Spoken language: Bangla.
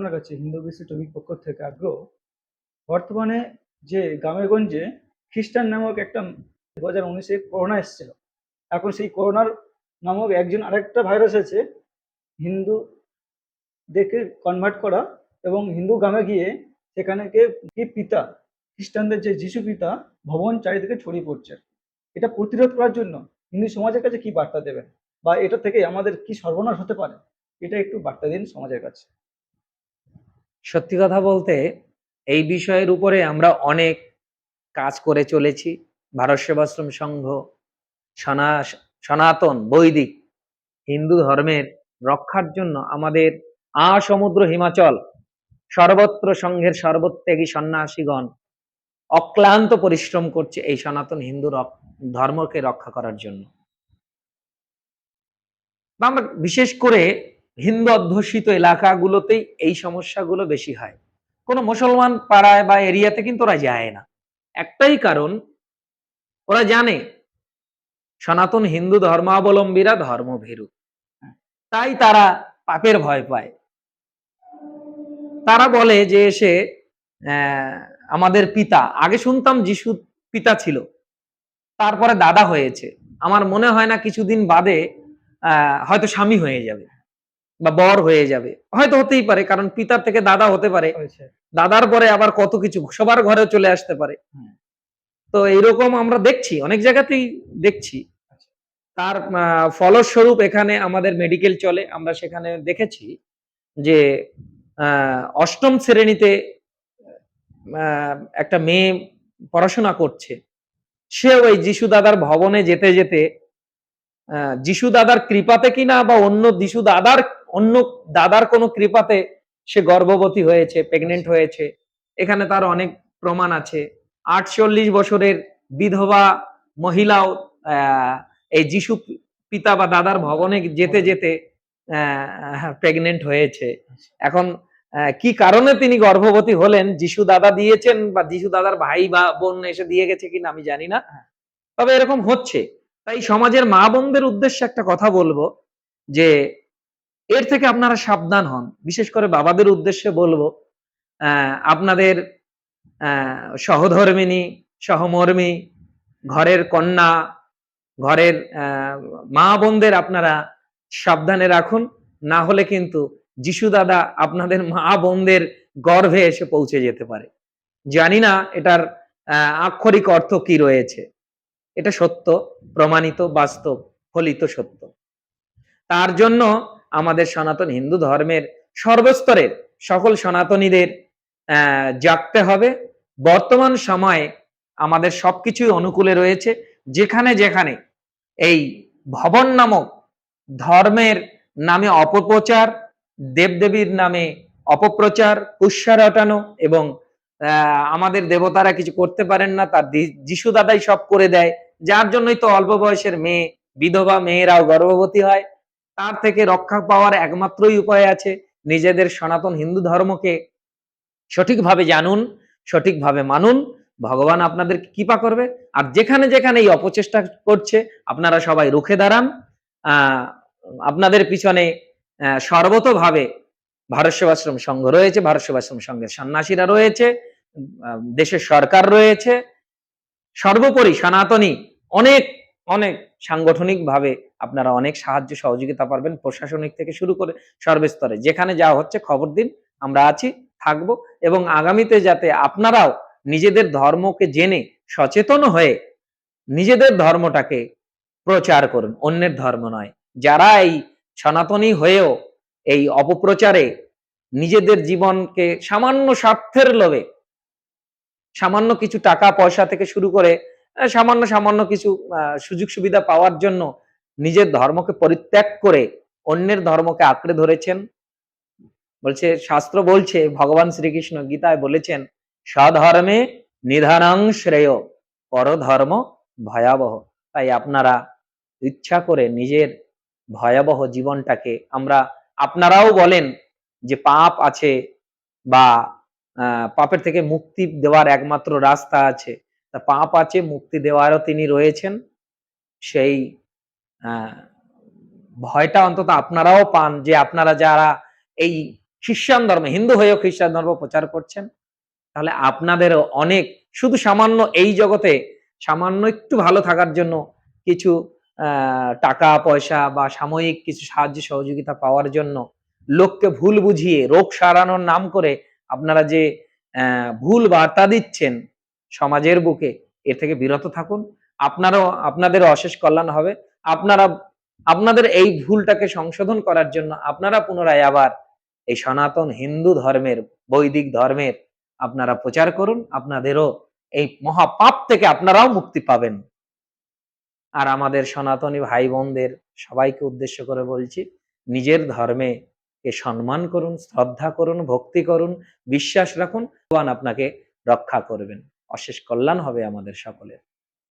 আপনার কাছে হিন্দু বিশ্ব টপিক পক্ষ থেকে আগ্রহ বর্তমানে যে গ্রামে-গঞ্জে খ্রিস্টান নামক একটা 2019-এ করোনা এসেছিল। এখন সেই করোনার নামক একজন আরেকটা ভাইরাস আছে হিন্দুদেরকে কনভার্ট করা এবং হিন্দু গ্রামে গিয়ে সেখানে কি পিতা খ্রিস্টানদের যে যিশু পিতা ভবন চারিদিকে ছড়িয়ে পড়ছে। এটা প্রতিরোধ করার জন্য হিন্দু সমাজের কাছে কি বার্তা দেবেন, বা এটা থেকে আমাদের কি সর্বনাশ হতে পারে, এটা একটু বার্তা দিন সমাজের কাছে। সত্যি কথা বলতে এই বিষয়ের উপরে আমরা অনেক কাজ করে চলেছি। ভারত সেবাশ্রম সংঘ সনাতন বৈদিক হিন্দু ধর্মের রক্ষার জন্য আমাদের সমুদ্র হিমাচল সর্বত্র সংঘের সর্বত্যাগী সন্ন্যাসীগণ অক্লান্ত পরিশ্রম করছে এই সনাতন হিন্দু ধর্মকে রক্ষা করার জন্য। আমরা বিশেষ করে হিন্দু অধ্যুষিত এলাকাগুলোতেই এই সমস্যাগুলো বেশি হয়। কোনো মুসলমান পাড়ায় বা এরিয়াতে কিন্তু ওরা যায় না। একটাই কারণ, ওরা জানে সনাতন হিন্দু ধর্মাবলম্বীরা ধর্মভীরু, তাই তারা পাপের ভয় পায়। তারা বলে যে এসে আমাদের পিতা, আগে শুনতাম যিশু পিতা ছিল, তারপরে দাদা হয়েছে। আমার মনে হয় না কিছুদিন বাদে হয়তো স্বামী হয়ে যাবে বা বর হয়ে যাবে, হয়তো হতেই পারে, কারণ পিতার থেকে দাদা হতে পারে, দাদার পরে আবার কত কিছু সবার ঘরে চলে আসতে পারে। তো এইরকম আমরা দেখছি, অনেক জায়গাতেই দেখছি। তার ফলস্বরূপ এখানে আমাদের মেডিকেল চলে, আমরা সেখানে দেখেছি যে অষ্টম শ্রেণীতে একটা মেয়ে পড়াশোনা করছে, সে ওই যিশু দাদার ভবনে যেতে যেতে যিশু দাদার কৃপাতে কিনা বা অন্য দাদার কোনো কৃপাতে সে গর্ভবতী হয়েছে, প্রেগনেন্ট হয়েছে। এখানে তার অনেক প্রমাণ আছে। 48 বছরের বিধবা মহিলাও এই যিশু পিতা বা দাদার ভবনে যেতে যেতে প্রেগনেন্ট হয়েছে। এখন কি কারণে তিনি গর্ভবতী হলেন, যিশু দাদা দিয়েছেন বা যিশু দাদার ভাই বা বোন এসে দিয়ে গেছে কিনা আমি জানি না, তবে এরকম হচ্ছে। তাই সমাজের মা বোনদের উদ্দেশ্যে একটা কথা বলবো যে এর থেকে আপনারা সাবধান হন। বিশেষ করে বাবাদের উদ্দেশ্যে বলবো, আপনাদের সহধর্মিনী, সহমর্মী, ঘরের কন্যা, ঘরের মা বোনদের আপনারা সাবধানে রাখুন, না হলে কিন্তু যিশু দাদা আপনাদের মা বোনদের গর্ভে এসে পৌঁছে যেতে পারে। জানি না এটার আক্ষরিক অর্থ কি রয়েছে, এটা সত্য, প্রমাণিত, বাস্তব, ফলিত সত্য। তার জন্য আমাদের সনাতন হিন্দু ধর্মের সর্বস্তরের সকল সনাতনীদের জাগতে হবে। বর্তমান সময়ে আমাদের সবকিছুই অনুকূলে রয়েছে। যেখানে যেখানে এই ভবন নামক ধর্মের নামে অপপ্রচার, দেবদেবীর নামে অপপ্রচার, কুৎসা রটানো এবং আমাদের দেবতারা কিছু করতে পারেন না, তার যিশু দাদাই সব করে দেয়, যার জন্যই তো অল্প বয়সের মেয়ে, বিধবা মেয়েরাও গর্ভবতী হয়। তার থেকে রক্ষা পাওয়ার একমাত্রই উপায় আছে, নিজেদের সনাতন হিন্দু ধর্মকে সঠিকভাবে জানুন, সঠিকভাবে মানুন, ভগবান আপনাদের কৃপা করবে। আর যেখানে যেখানে এই অপচেষ্টা করছে আপনারা সবাই রুখে দাঁড়ান। আপনাদের পিছনে সর্বতোভাবে ভারত সেবাশ্রম সংঘ রয়েছে, ভারত সেবাশ্রম সংঘের সন্ন্যাসীরা রয়েছে, দেশের সরকার রয়েছে, সর্বোপরি সনাতনী অনেক অনেক সাংগঠনিক ভাবে আপনারা অনেক সাহায্য সহযোগিতা পাবেন, প্রশাসনিক থেকে শুরু করে সর্বস্তরে। যেখানে যা হচ্ছে খবর দিন, আমরা আছি, থাকবো, এবং আগামীতে যাতে আপনারাও নিজেদের ধর্মকে জেনে সচেতন হয়ে নিজেদের ধর্মটাকে প্রচার করুন, অন্যের ধর্ম নয়। যারা এই সনাতনী হয়েও এই অপপ্রচারে নিজেদের জীবনকে সামান্য স্বার্থের লোভে, সামান্য কিছু টাকা পয়সা থেকে শুরু করে সামান্য সামান্য কিছু সুযোগ সুবিধা পাওয়ার জন্য নিজের ধর্মকে পরিত্যাগ করে অন্যের ধর্মকে আঁকড়ে ধরেছেন, বলছে শাস্ত্র বলছে, ভগবান শ্রীকৃষ্ণ গীতায় বলেছেন, স্বধর্মে নিধানাং শ্রেয়, পরধর্ম ভয়াবহ। তাই আপনারা ইচ্ছা করে নিজের ভয়াবহ জীবনটাকে, আপনারাও বলেন যে পাপ আছে বা পাপের থেকে মুক্তি দেওয়ার একমাত্র রাস্তা আছে, তা পাপ আছে, মুক্তি দেওয়ারও তিনি রয়েছেন। সেই ভয়টা অন্তত আপনারাও পান, যে আপনারা যারা এই খ্রিস্টান ধর্ম, হিন্দু হয়েও খ্রিস্টান ধর্ম প্রচার করছেন, তাহলে আপনাদেরও অনেক, শুধু সামান্য এই জগতে সামান্য একটু ভালো থাকার জন্য কিছু টাকা পয়সা বা সাময়িক কিছু সাহায্য সহযোগিতা পাওয়ার জন্য লোককে ভুল বুঝিয়ে রোগ সারানোর নাম করে আপনারা যে ভুল বার্তা দিচ্ছেন সমাজের বুকে, এর থেকে বিরত থাকুন। আপনাদেরও অশেষ কল্যাণ হবে। আপনারা আপনাদের এই ভুলটাকে সংশোধন করার জন্য আপনারা পুনরায় আবার এই সনাতন হিন্দু ধর্মের, বৈদিক ধর্মের আপনারা প্রচার করুন। আপনাদেরও এই মহাপাপ থেকে আপনারাও মুক্তি পাবেন। আর আমাদের সনাতনী ভাই বোনদের সবাইকে উদ্দেশ্য করে বলছি, নিজের ধর্মে কে সম্মান করুন, শ্রদ্ধা করুন, ভক্তি করুন, বিশ্বাস রাখুন, ভগবান আপনাকে রক্ষা করবেন। অশেষ কল্যাণ হবে আমাদের সকলের।